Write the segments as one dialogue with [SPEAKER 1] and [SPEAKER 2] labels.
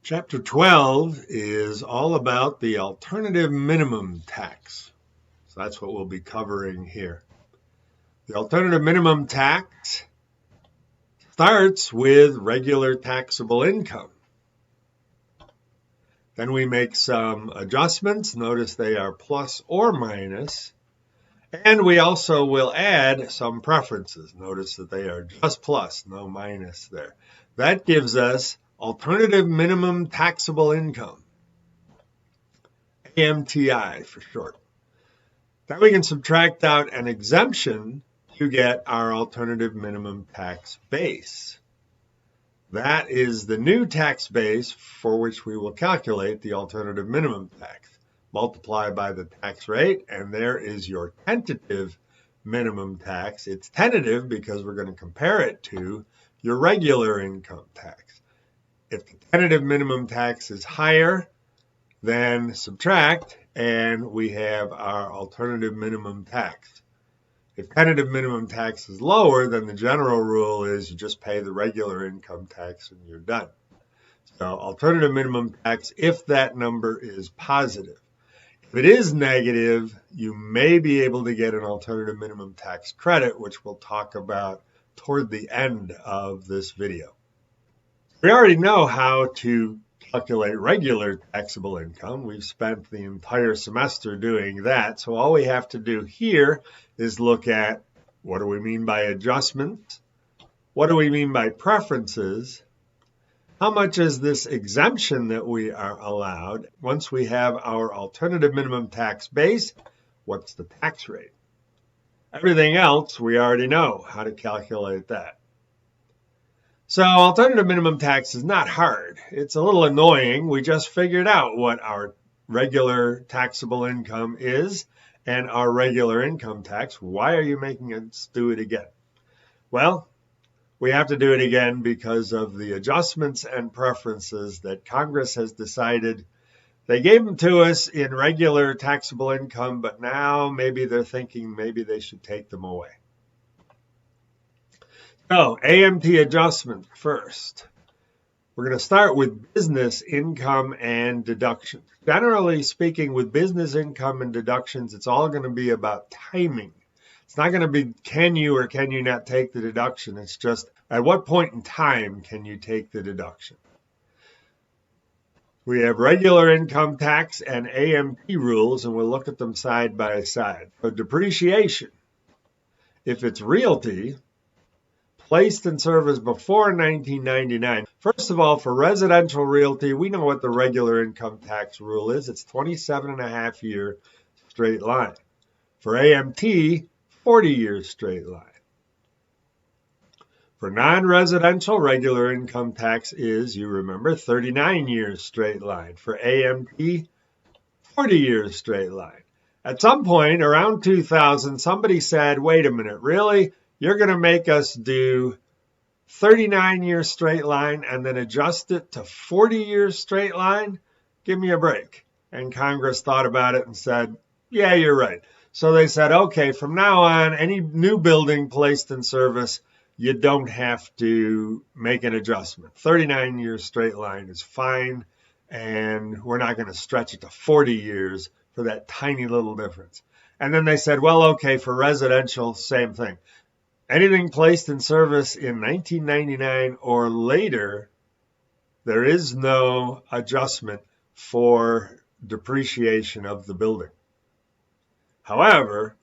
[SPEAKER 1] Chapter 12 is all about the alternative minimum tax. So that's what we'll be covering here. The alternative minimum tax starts with regular taxable income. Then we make some adjustments. Notice they are plus or minus. And we also will add some preferences. Notice that they are just plus, no minus there. That gives us alternative minimum taxable income, AMTI for short. Then we can subtract out an exemption to get our alternative minimum tax base. That is the new tax base for which we will calculate the alternative minimum tax. Multiply by the tax rate, and there is your tentative minimum tax. It's tentative because we're going to compare it to your regular income tax. If the tentative minimum tax is higher, then subtract, and we have our alternative minimum tax. If tentative minimum tax is lower, then the general rule is you just pay the regular income tax and you're done. So alternative minimum tax if that number is positive. If it is negative, you may be able to get an alternative minimum tax credit, which we'll talk about toward the end of this video. We already know how to calculate regular taxable income. We've spent the entire semester doing that. So all we have to do here is look at what do we mean by adjustments? What do we mean by preferences? How much is this exemption that we are allowed? Once we have our alternative minimum tax base, what's the tax rate? Everything else, we already know how to calculate that. So alternative minimum tax is not hard. It's a little annoying. We just figured out what our regular taxable income is and our regular income tax. Why are you making us do it again? Well, we have to do it again because of the adjustments and preferences that Congress has decided. They gave them to us in regular taxable income, but now maybe they're thinking maybe they should take them away. So, AMT adjustment first. We're going to start with business income and deductions. Generally speaking, with business income and deductions, it's all going to be about timing. It's not going to be can you or can you not take the deduction. It's just at what point in time can you take the deduction. We have regular income tax and AMT rules, and we'll look at them side by side. For depreciation, if it's realty, placed in service before 1999. First of all, for residential realty, we know what the regular income tax rule is. It's 27.5-year straight line. For AMT, 40 years straight line. For non-residential, regular income tax is, you remember, 39 years straight line. For AMT, 40 years straight line. At some point around 2000, somebody said, wait a minute, really? You're going to make us do 39 years straight line and then adjust it to 40 years straight line? Give me a break. And Congress thought about it and said, yeah, you're right. So they said, okay, from now on, any new building placed in service, you don't have to make an adjustment. 39 years straight line is fine, and we're not going to stretch it to 40 years for that tiny little difference. And then they said, well, okay, for residential, same thing. Anything placed in service in 1999 or later, there is no adjustment for depreciation of the building. However,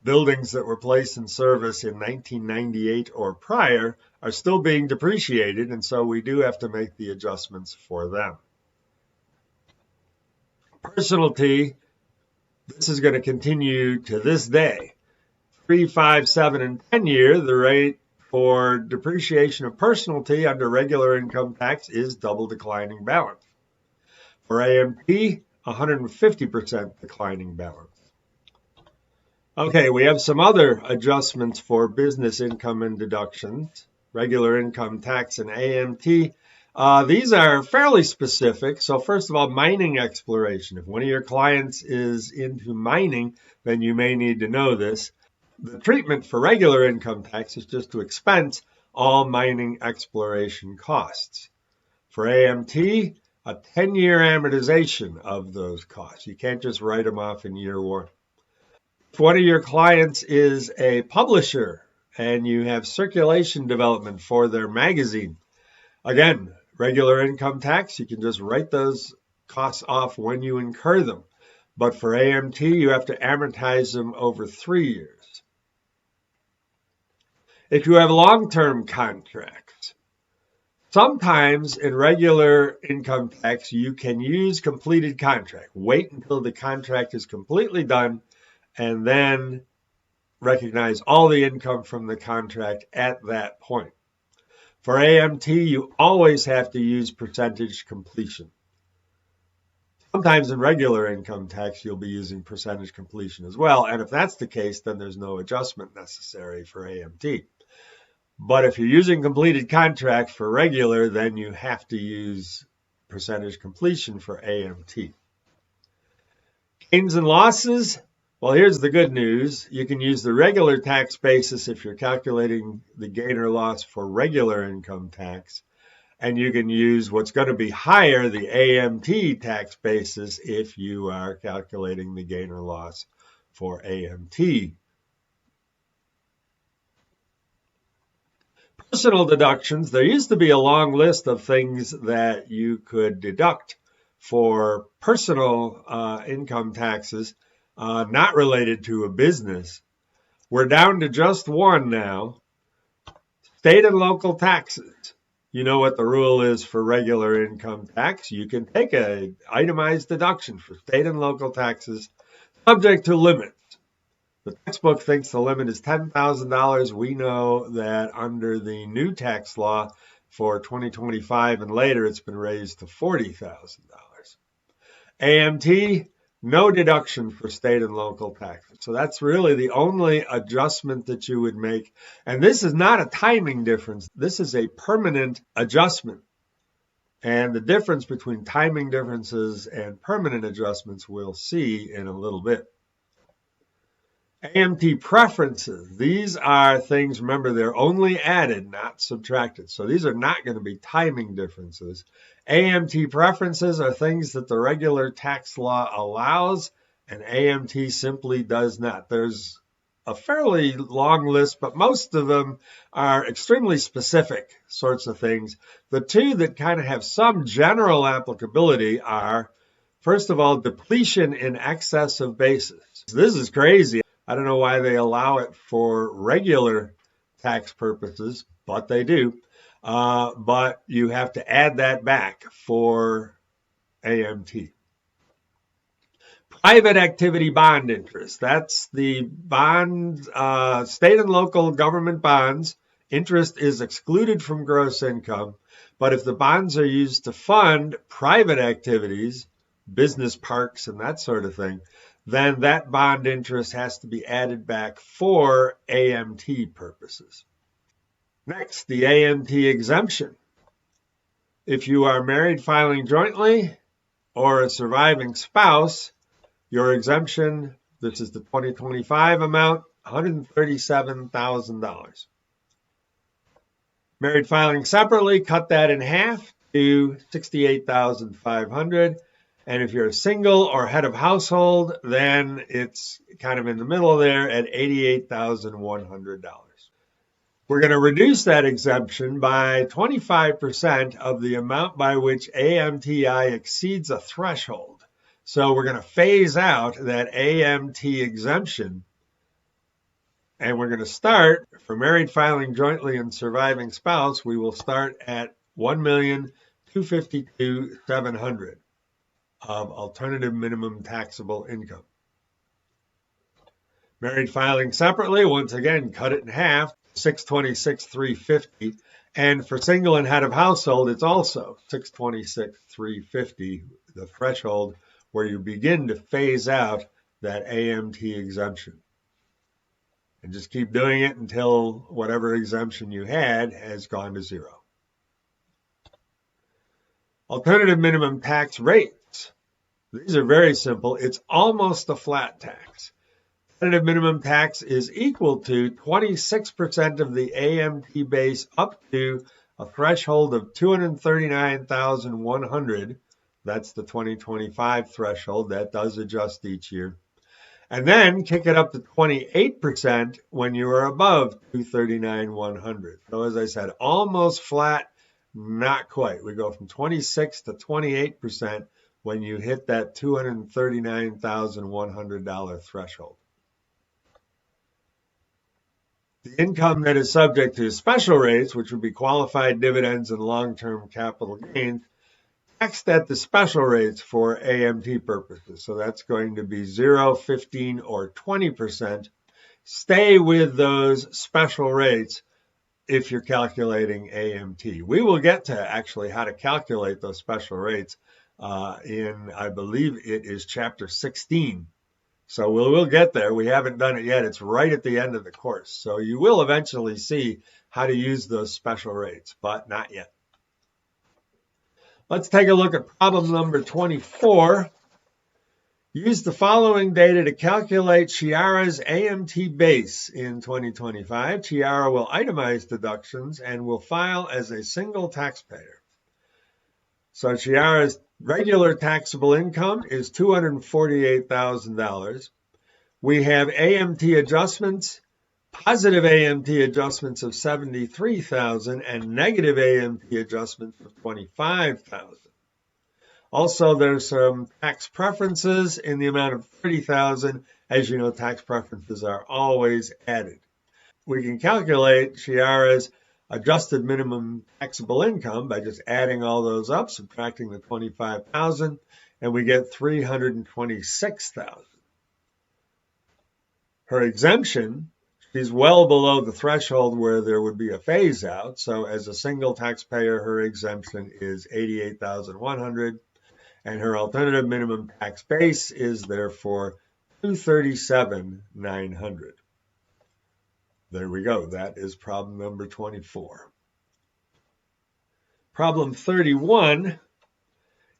[SPEAKER 1] buildings that were placed in service in 1998 or prior are still being depreciated, and so we do have to make the adjustments for them. Personalty, this is going to continue to this day. 3, 5, 7, and 10 year, the rate for depreciation of personalty under regular income tax is double declining balance. For AMT, 150% declining balance. Okay, we have some other adjustments for business income and deductions, regular income tax and AMT. These are fairly specific. So first of all, mining exploration. If one of your clients is into mining, then you may need to know this. The treatment for regular income tax is just to expense all mining exploration costs. For AMT, a 10-year amortization of those costs. You can't just write them off in year one. If one of your clients is a publisher and you have circulation development for their magazine, again, regular income tax, you can just write those costs off when you incur them. But for AMT, you have to amortize them over 3 years. If you have long-term contracts, sometimes in regular income tax, you can use completed contract. Wait until the contract is completely done and then recognize all the income from the contract at that point. For AMT, you always have to use percentage completion. Sometimes in regular income tax, you'll be using percentage completion as well. And if that's the case, then there's no adjustment necessary for AMT. But if you're using completed contract for regular, then you have to use percentage completion for AMT. Gains and losses. Well, here's the good news. You can use the regular tax basis if you're calculating the gain or loss for regular income tax. And you can use what's going to be higher, the AMT tax basis, if you are calculating the gain or loss for AMT. Personal deductions. There used to be a long list of things that you could deduct for personal income taxes not related to a business. We're down to just one now. State and local taxes. You know what the rule is for regular income tax. You can take an itemized deduction for state and local taxes subject to limits. The textbook thinks the limit is $10,000. We know that under the new tax law for 2025 and later, it's been raised to $40,000. AMT, no deduction for state and local taxes. So that's really the only adjustment that you would make. And this is not a timing difference. This is a permanent adjustment. And the difference between timing differences and permanent adjustments we'll see in a little bit. AMT preferences. These are things, remember, they're only added, not subtracted. So these are not going to be timing differences. AMT preferences are things that the regular tax law allows, and AMT simply does not. There's a fairly long list, but most of them are extremely specific sorts of things. The two that kind of have some general applicability are, first of all, depletion in excess of basis. This is crazy. I don't know why they allow it for regular tax purposes, but they do. But you have to add that back for AMT. Private activity bond interest. That's the bonds, state and local government bonds. Interest is excluded from gross income. But if the bonds are used to fund private activities, business parks and that sort of thing, then that bond interest has to be added back for AMT purposes. Next, the AMT exemption. If you are married filing jointly or a surviving spouse, your exemption, this is the 2025 amount, $137,000. Married filing separately, cut that in half to $68,500. And if you're a single or head of household, then it's kind of in the middle there at $88,100. We're going to reduce that exemption by 25% of the amount by which AMTI exceeds a threshold. So we're going to phase out that AMT exemption. And we're going to start, for married filing jointly and surviving spouse, we will start at $1,252,700. Of alternative minimum taxable income. Married filing separately, once again, cut it in half, $626,350. And for single and head of household, it's also $626,350, the threshold where you begin to phase out that AMT exemption. And just keep doing it until whatever exemption you had has gone to zero. Alternative minimum tax rate. These are very simple. It's almost a flat tax. Alternative minimum tax is equal to 26% of the AMT base up to a threshold of $239,100 That's the 2025 threshold. That does adjust each year. And then kick it up to 28% when you are above 239,100. So as I said, almost flat, not quite. We go from 26 to 28% when you hit that $239,100 threshold. The income that is subject to special rates, which would be qualified dividends and long-term capital gains, taxed at the special rates for AMT purposes. So that's going to be 0, 15, or 20%. Stay with those special rates if you're calculating AMT. We will get to actually how to calculate those special rates in, I believe it is chapter 16. So we'll get there. We haven't done it yet. It's right at the end of the course. So you will eventually see how to use those special rates, but not yet. Let's take a look at problem number 24. Use the following data to calculate Chiara's AMT base in 2025. Chiara will itemize deductions and will file as a single taxpayer. So Chiara's regular taxable income is $248,000. We have AMT adjustments, positive AMT adjustments of $73,000 and negative AMT adjustments of $25,000. Also, there's some tax preferences in the amount of $30,000. As you know, tax preferences are always added. We can calculate Chiara's adjusted minimum taxable income by just adding all those up, subtracting the $25,000, and we get $326,000. Her exemption, she's well below the threshold where there would be a phase out. So as a single taxpayer, her exemption is $88,100, and her alternative minimum tax base is therefore $237,900. There we go. That is problem number 24. Problem 31.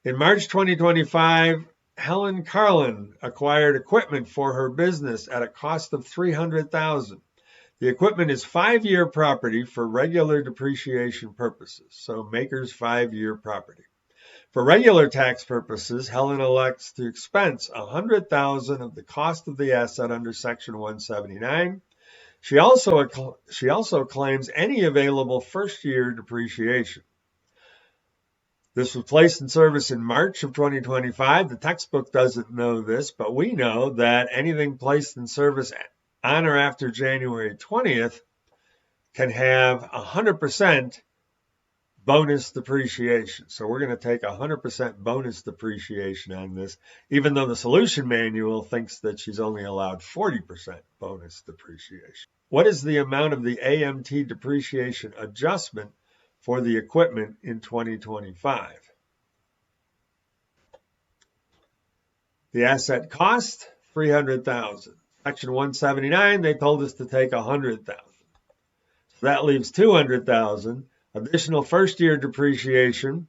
[SPEAKER 1] In March 2025, Helen Carlin acquired equipment for her business at a cost of $300,000. The equipment is 5-year property for regular depreciation purposes, so maker's 5-year property. For regular tax purposes, Helen elects to expense $100,000 of the cost of the asset under Section 179. She also claims any available first-year depreciation. This was placed in service in March of 2025. The textbook doesn't know this, but we know that anything placed in service on or after January 20th can have 100% bonus depreciation. So we're going to take 100% bonus depreciation on this, even though the solution manual thinks that she's only allowed 40% bonus depreciation. What is the amount of the AMT depreciation adjustment for the equipment in 2025? The asset cost, $300,000. Section 179, they told us to take $100,000. So that leaves $200,000. Additional first-year depreciation,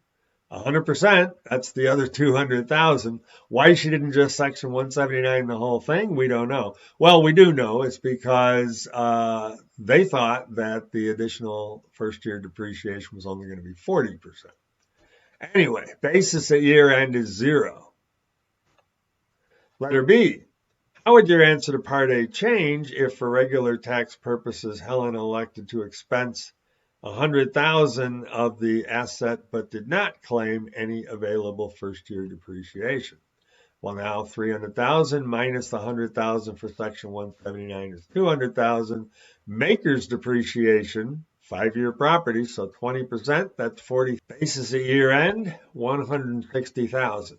[SPEAKER 1] 100%, that's the other $200,000. Why she didn't just Section 179 the whole thing, we don't know. Well, we do know it's because they thought that the additional first-year depreciation was only going to be 40%. Anyway, basis at year end is 0. Letter B. How would your answer to Part A change if, for regular tax purposes, Helen elected to expense $100,000 of the asset but did not claim any available first-year depreciation? Well, now $300,000 minus the $100,000 for Section 179 is $200,000. Maker's depreciation, 5-year property, so 20%, that's 40. Basis at year end, $160,000.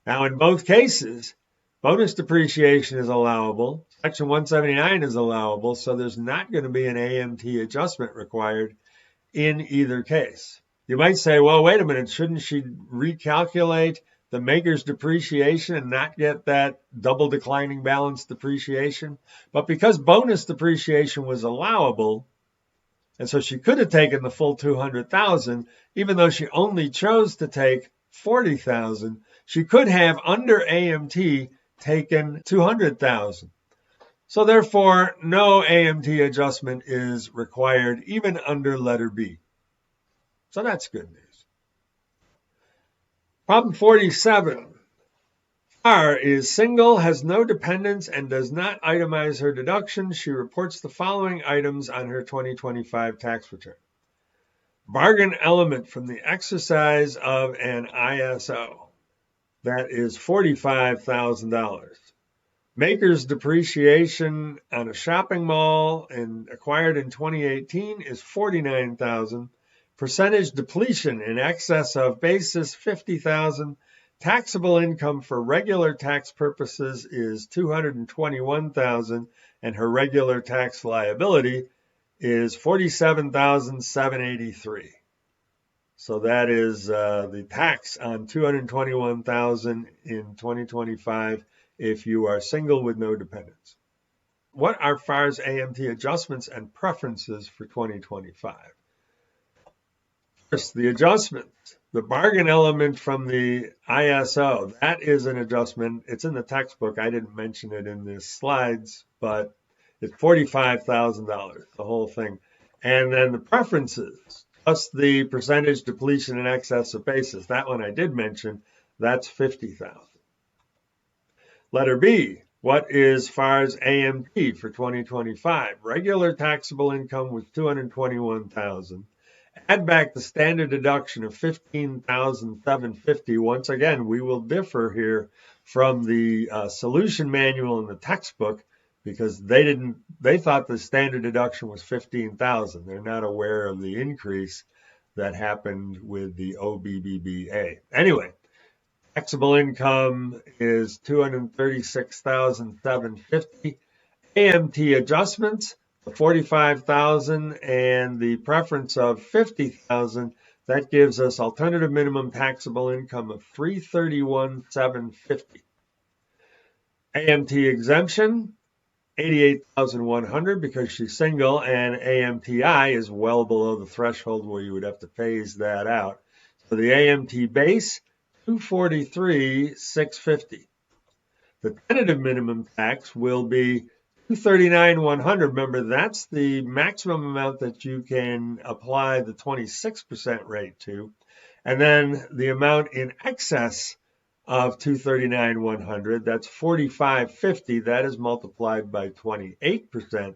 [SPEAKER 1] Now, in both cases, bonus depreciation is allowable. Section 179 is allowable, so there's not going to be an AMT adjustment required in either case. You might say, well, wait a minute, shouldn't she recalculate the maker's depreciation and not get that double declining balance depreciation? But because bonus depreciation was allowable, and so she could have taken the full $200,000, even though she only chose to take $40,000, she could have, under AMT, taken $200,000. So therefore, no AMT adjustment is required even under letter B. So that's good news. Problem 47. R is single, has no dependents, and does not itemize her deductions. She reports the following items on her 2025 tax return. Bargain element from the exercise of an ISO. That is $45,000. Maker's depreciation on a shopping mall and acquired in 2018 is $49,000. Percentage depletion in excess of basis $50,000. Taxable income for regular tax purposes is $221,000, and her regular tax liability is $47,783. So that is the tax on $221,000 in 2025 if you are single with no dependents. What are FAR's AMT adjustments and preferences for 2025? First, the adjustments. The bargain element from the ISO, that is an adjustment. It's in the textbook. I didn't mention it in the slides, but it's $45,000, the whole thing. And then the preferences, plus the percentage depletion in excess of basis. That one I did mention. That's $50,000. Letter B, what is FAR's AMT for 2025? Regular taxable income was $221,000. Add back the standard deduction of $15,750. Once again, we will differ here from the solution manual in the textbook because they thought the standard deduction was $15,000. They're not aware of the increase that happened with the OBBBA. Anyway, taxable income is $236,750. AMT adjustments, the $45,000 and the preference of $50,000, that gives us alternative minimum taxable income of $331,750. AMT exemption, $88,100 because she's single, and AMTI is well below the threshold where you would have to phase that out. So the AMT base, $243,650. The tentative minimum tax will be $239,100. Remember, that's the maximum amount that you can apply the 26% rate to. And then the amount in excess of $239,100, that's $45,50. That is multiplied by 28%.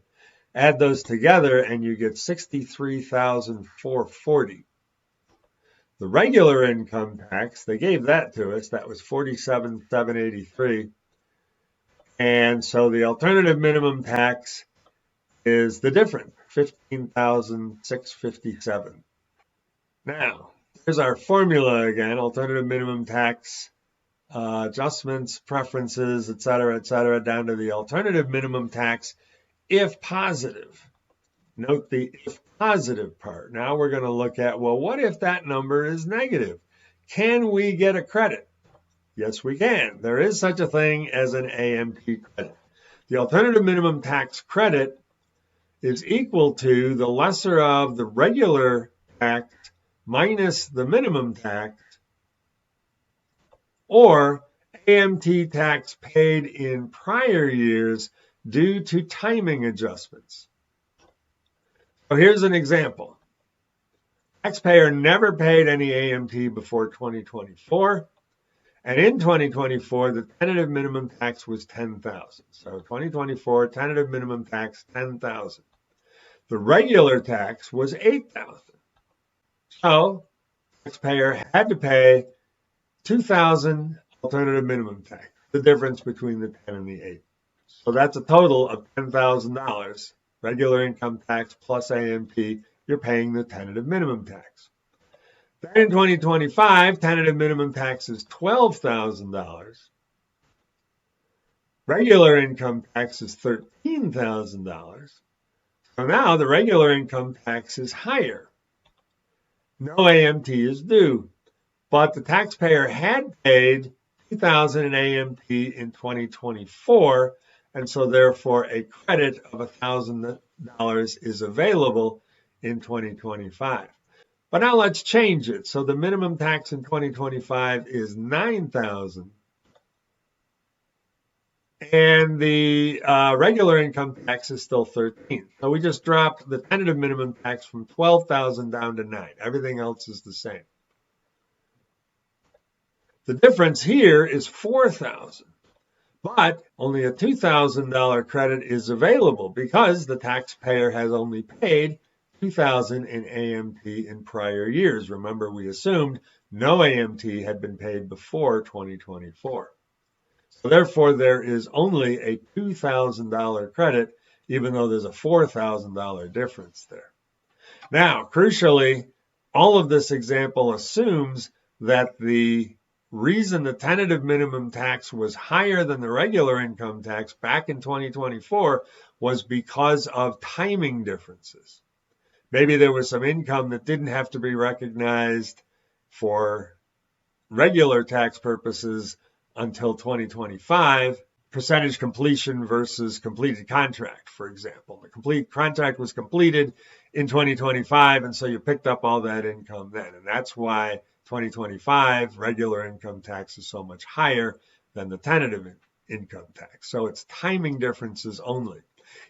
[SPEAKER 1] Add those together and you get $63,440. The regular income tax, they gave that to us. That was $47,783. And so the alternative minimum tax is the difference, $15,657. Now, here's our formula again, alternative minimum tax, adjustments, preferences, et cetera, down to the alternative minimum tax if positive. Note the if positive part. Now we're going to look at, well, what if that number is negative? Can we get a credit? Yes, we can. There is such a thing as an AMT credit. The alternative minimum tax credit is equal to the lesser of the regular tax minus the minimum tax, or AMT tax paid in prior years due to timing adjustments. So here's an example. Taxpayer never paid any AMT before 2024. And in 2024, the tentative minimum tax was $10,000. So 2024, tentative minimum tax, $10,000. The regular tax was $8,000. So taxpayer had to pay $2,000 alternative minimum tax, the difference between the 10 and the 8. So that's a total of $10,000. Regular income tax plus AMT, you're paying the tentative minimum tax. Then in 2025, tentative minimum tax is $12,000. Regular income tax is $13,000. So now the regular income tax is higher. No AMT is due, but the taxpayer had paid $2,000 in AMT in 2024, and so therefore a credit of $1,000 is available in 2025. But now let's change it. So the minimum tax in 2025 is $9,000. And the regular income tax is still $13,000. So we just dropped the tentative minimum tax from $12,000 down to $9,000. Everything else is the same. The difference here is $4,000, but only a $2,000 credit is available because the taxpayer has only paid $2,000 in AMT in prior years. Remember, we assumed no AMT had been paid before 2024. So therefore, there is only a $2,000 credit, even though there's a $4,000 difference there. Now, crucially, all of this example assumes that the reason the tentative minimum tax was higher than the regular income tax back in 2024 was because of timing differences. Maybe there was some income that didn't have to be recognized for regular tax purposes until 2025, percentage completion versus completed contract, for example. The complete contract was completed in 2025, and so you picked up all that income then. And that's why 2025 regular income tax is so much higher than the tentative income tax. So it's timing differences only.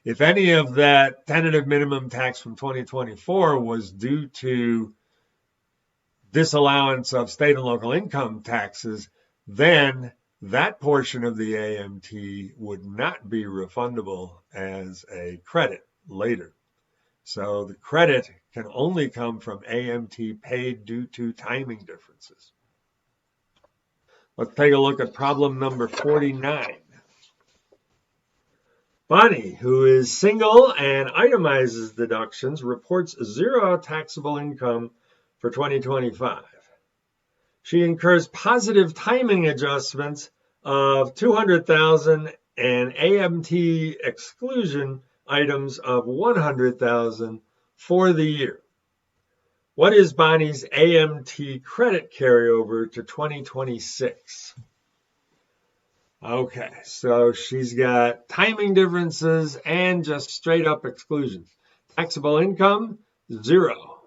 [SPEAKER 1] If any of that tentative minimum tax from 2024 was due to disallowance of state and local income taxes, then that portion of the AMT would not be refundable as a credit later. So the credit can only come from AMT paid due to timing differences. Let's take a look at problem number 49. Bonnie, who is single and itemizes deductions, reports zero taxable income for 2025. She incurs positive timing adjustments of $200,000 and AMT exclusion items of $100,000 for the year. What is Bonnie's AMT credit carryover to 2026? Okay, so she's got timing differences and just straight up exclusions. Taxable income, zero.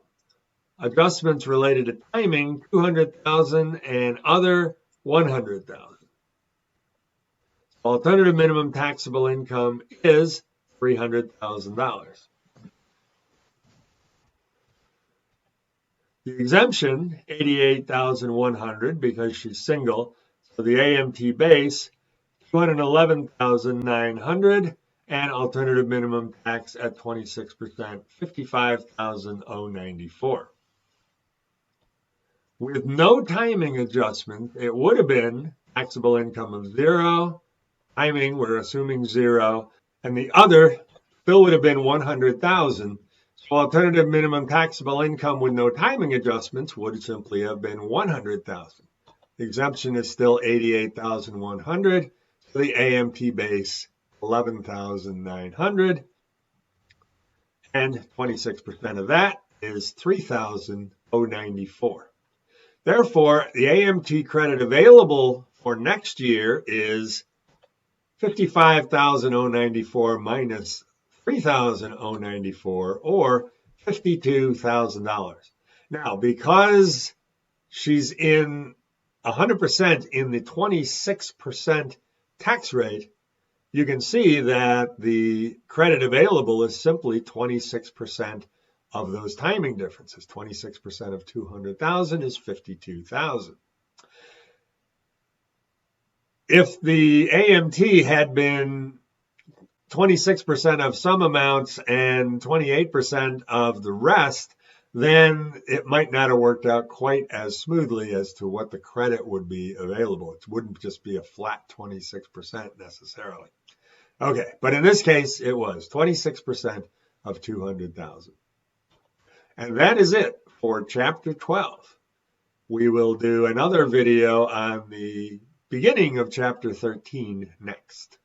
[SPEAKER 1] Adjustments related to timing, $200,000, and other, $100,000. Alternative minimum taxable income is $300,000. The exemption, $88,100 because she's single. So the AMT base, $211,900, and alternative minimum tax at 26%, $55,094. With no timing adjustment, it would have been taxable income of zero. Timing, we're assuming zero. And the other still would have been $100,000. So alternative minimum taxable income with no timing adjustments would simply have been $100,000. The exemption is still $88,100. So the AMT base, $11,900. And 26% of that is $3,094. Therefore, the AMT credit available for next year is $55,094 minus $3,094, or $52,000. Now, because she's in 100% in the 26% tax rate, you can see that the credit available is simply 26% of those timing differences. 26% of 200,000 is 52,000. If the AMT had been 26% of some amounts and 28% of the rest, then it might not have worked out quite as smoothly as to what the credit would be available. It wouldn't just be a flat 26% necessarily. Okay, but in this case, it was 26% of 200,000. And that is it for Chapter 12. We will do another video on the beginning of Chapter 13 next.